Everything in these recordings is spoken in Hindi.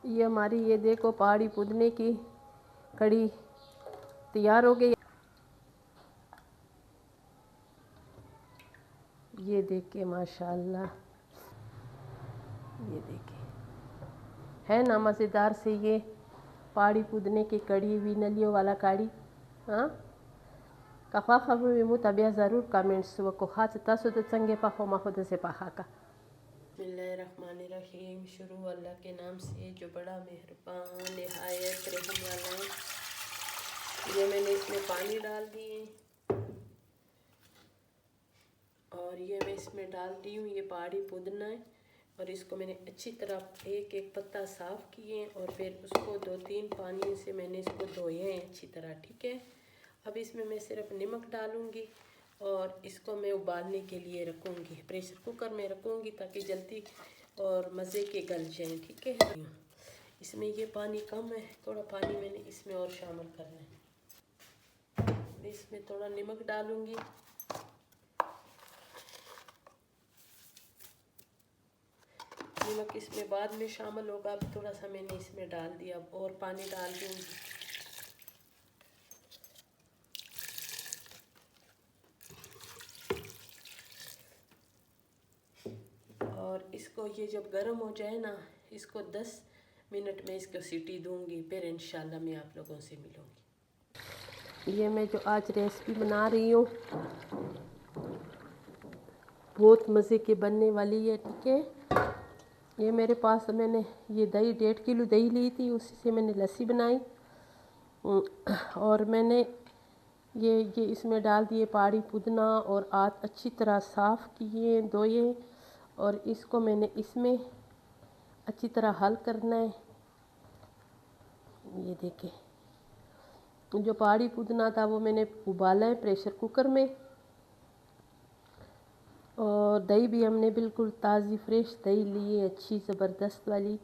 ये हमारी ये देखो पहाड़ी पुदने की कड़ी तैयार हो गई। ये देखिए माशाल्लाह, ये देखिए है ना मज़ेदार से ये पहाड़ी पुदने की कड़ी हुई नलियों वाला कड़ी। हाँ कफ़ा खबर में मुताबिया ज़रूर कमेंट्स वो को खास तसुद संगे पखो मखुद से पखा का। बिस्मिल्लाहिर्रहमानिर्रहीम। शुरू अल्लाह के नाम से जो बड़ा मेहरबान निहायत रहम वाला है। ये मैंने इसमें पानी डाल दिए और ये मैं इसमें डाल दी हूँ ये पहाड़ी पुदना है और इसको मैंने अच्छी तरह एक एक पत्ता साफ़ किए और फिर उसको 2-3 पानी से मैंने इसको धोए हैं अच्छी तरह। ठीक है, अब इसमें मैं सिर्फ नमक डालूँगी और इसको मैं उबालने के लिए रखूँगी, प्रेशर कुकर में रखूँगी ताकि जल्दी और मज़े के गल जाएँ। ठीक है, इसमें ये पानी कम है, थोड़ा पानी मैंने इसमें और शामिल करना है। इसमें थोड़ा नमक डालूँगी, नमक इसमें बाद में शामिल होगा, अब थोड़ा सा मैंने इसमें डाल दिया, अब और पानी डाल दूँगी। और इसको ये जब गर्म हो जाए ना, इसको 10 मिनट में इसको सीटी दूँगी, फिर इंशाल्लाह मैं आप लोगों से मिलूँगी। ये मैं जो आज रेसिपी बना रही हूँ बहुत मज़े की बनने वाली है। ठीक है, ये मेरे पास मैंने ये दही 1.5 किलो दही ली थी, उसी से मैंने लस्सी बनाई और मैंने ये इसमें डाल दिए पहाड़ी पुदना और आज अच्छी तरह साफ़ किए धोए और इसको मैंने इसमें अच्छी तरह हल करना है। ये देखें, जो पहाड़ी पुदना था वो मैंने उबाला है प्रेशर कुकर में और दही भी हमने बिल्कुल ताज़ी फ्रेश दही ली है, अच्छी ज़बरदस्त वाली।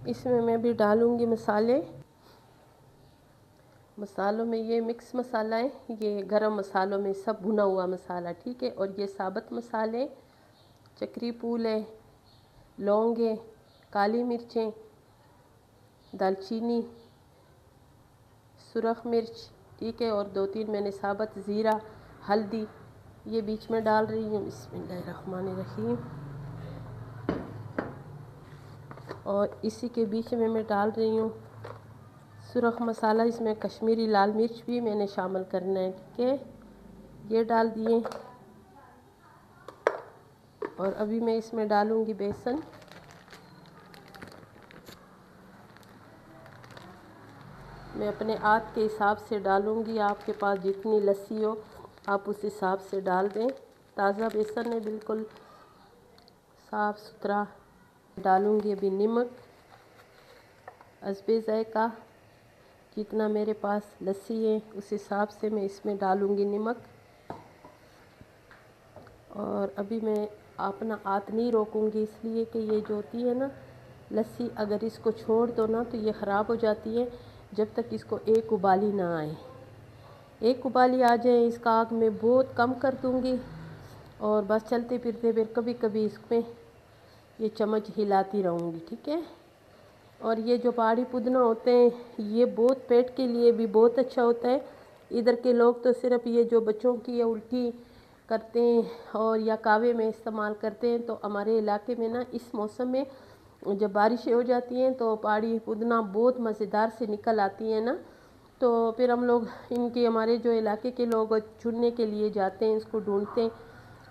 इसमें मैं भी डालूँगी मसाले। मसालों में ये मिक्स मसाला है, ये गरम मसालों में सब भुना हुआ मसाला। ठीक है, और ये साबुत मसाले चक्री फूल है, लौंग है, काली मिर्चें, दालचीनी, सुरख मिर्च। ठीक है, और 2-3 मैंने साबुत ज़ीरा, हल्दी ये बीच में डाल रही हूँ। बिस्मिल्लाहिर्रहमानिर्रहीम। और इसी के बीच में मैं डाल रही हूँ सुरख मसाला, इसमें कश्मीरी लाल मिर्च भी मैंने शामिल करना है। ठीक है, ये डाल दिए और अभी मैं इसमें डालूँगी बेसन। मैं अपने हाथ के हिसाब से डालूँगी, आपके पास जितनी लस्सी हो आप उस हिसाब से डाल दें। ताज़ा बेसन है, बिल्कुल साफ़ सुथरा। डालूँगी अभी नमक हस्बे ज़ायक़ा, जितना मेरे पास लस्सी है उस हिसाब से मैं इसमें डालूँगी नमक। और अभी मैं अपना हाथ नहीं रोकूँगी, इसलिए कि ये जो होती है ना लस्सी, अगर इसको छोड़ दो ना तो ये ख़राब हो जाती है जब तक इसको एक उबाली ना आए। एक उबाली आ जाए इसका आग मैं बहुत कम कर दूँगी और बस चलते फिरते फिर कभी कभी इसमें ये चम्मच हिलाती रहूँगी। ठीक है, और ये जो पहाड़ी पुदना होते हैं ये बहुत पेट के लिए भी बहुत अच्छा होता है। इधर के लोग तो सिर्फ ये जो बच्चों की उल्टी करते हैं और या कावे में इस्तेमाल करते हैं, तो हमारे इलाके में ना इस मौसम में जब बारिशें हो जाती हैं तो पहाड़ी पुदना बहुत मज़ेदार से निकल आती है ना, तो फिर हम लोग इनके हमारे जो इलाके के लोग चुनने के लिए जाते हैं, इसको ढूंढते हैं।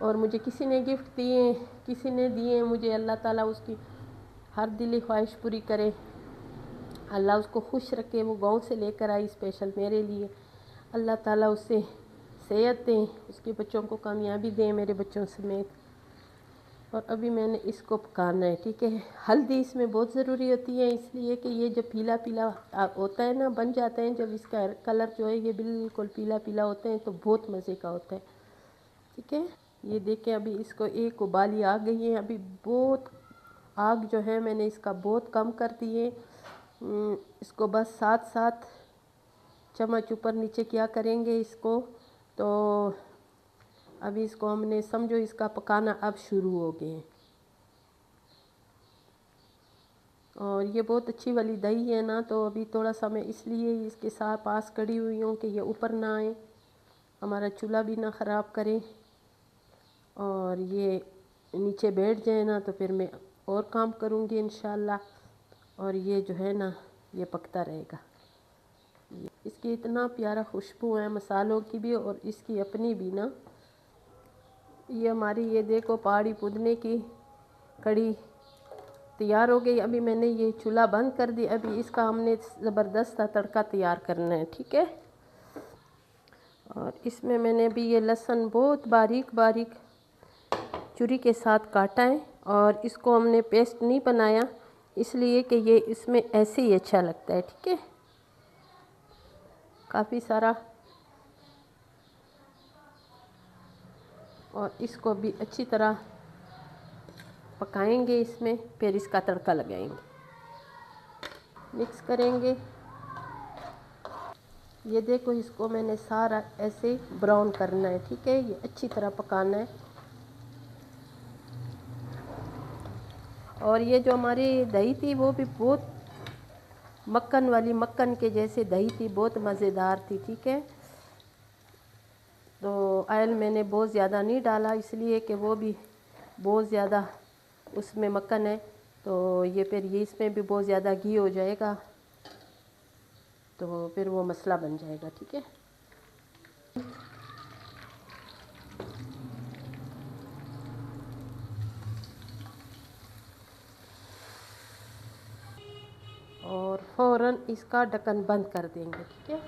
और मुझे किसी ने गिफ्ट दिए, किसी ने दिए मुझे, अल्लाह ताला उसकी हर दिली ख्वाहिश पूरी करे, अल्लाह उसको खुश रखे। वो गांव से लेकर आई स्पेशल मेरे लिए, अल्लाह ताला उससे सेहत दें, उसके बच्चों को कामयाबी दें, मेरे बच्चों समेत। और अभी मैंने इसको पकाना है। ठीक है, हल्दी इसमें बहुत ज़रूरी होती है, इसलिए कि ये जब पीला पीला होता है ना, बन जाता है जब इसका कलर जो है ये बिल्कुल पीला पीला होता है तो बहुत मज़े का होता है। ठीक है, ये देखें अभी इसको एक उबाली आ गई है। अभी बहुत आग जो है मैंने इसका बहुत कम कर दिए, इसको बस 7-7 चम्मच ऊपर नीचे क्या करेंगे इसको। तो अभी इसको हमने समझो इसका पकाना अब शुरू हो गए। और ये बहुत अच्छी वाली दही है ना, तो अभी थोड़ा सा मैं इसलिए इसके साथ पास खड़ी हुई हूँ कि ये ऊपर ना आए, हमारा चूल्हा भी ना ख़राब करे, और ये नीचे बैठ जाए ना तो फिर मैं और काम करूँगी इंशाल्लाह। और ये जो है ना ये पकता रहेगा। इसकी इतना प्यारा खुशबू है मसालों की भी और इसकी अपनी भी ना। ये हमारी ये देखो पहाड़ी पुदने की कड़ी तैयार हो गई। अभी मैंने ये चूल्हा बंद कर दिया। अभी इसका हमने ज़बरदस्त तड़का तैयार करना है, ठीक है। और इसमें मैंने भी ये लहसुन बहुत बारीक बारीक छुरी के साथ काटा है, और इसको हमने पेस्ट नहीं बनाया इसलिए कि ये इसमें ऐसे ही अच्छा लगता है, ठीक है। काफ़ी सारा, और इसको भी अच्छी तरह पकाएंगे इसमें, फिर इसका तड़का लगाएंगे, मिक्स करेंगे। ये देखो इसको मैंने सारा ऐसे ब्राउन करना है, ठीक है। ये अच्छी तरह पकाना है। और ये जो हमारी दही थी वो भी बहुत मक्खन वाली, मक्खन के जैसे दही थी, बहुत मज़ेदार थी, ठीक है। तो ऑयल मैंने बहुत ज़्यादा नहीं डाला इसलिए कि वो भी बहुत ज़्यादा उसमें मक्खन है, तो ये फिर ये इसमें भी बहुत ज़्यादा घी हो जाएगा, तो फिर वो मसला बन जाएगा, ठीक है। और फ़ौरन इसका ढक्कन बंद कर देंगे, ठीक है।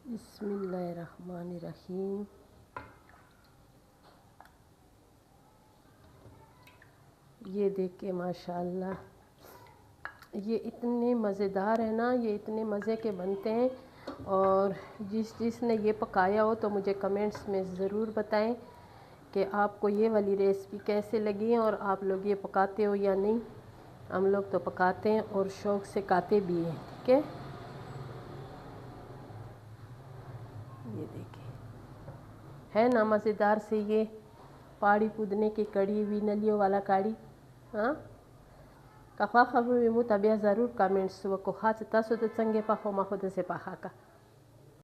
बिस्मिल्लाहिर्रहमानिर्रहीम। ये देखिए माशाल्लाह, ये इतने मज़ेदार है ना, ये इतने मज़े के बनते हैं। और जिसने ये पकाया हो तो मुझे कमेंट्स में ज़रूर बताएं कि आपको ये वाली रेसिपी कैसे लगी है, और आप लोग ये पकाते हो या नहीं। हम लोग तो पकाते हैं और शौक़ से खाते भी हैं, ठीक है। ये देखिए है ना मज़ेदार से ये पहाड़ी पुदने की कड़ी हुई नलियों वाला कड़ी। हाँ, Kakak kami mu tabia zarur kamen suwa ko hat taso te tsange pa homa hoda se pa haka.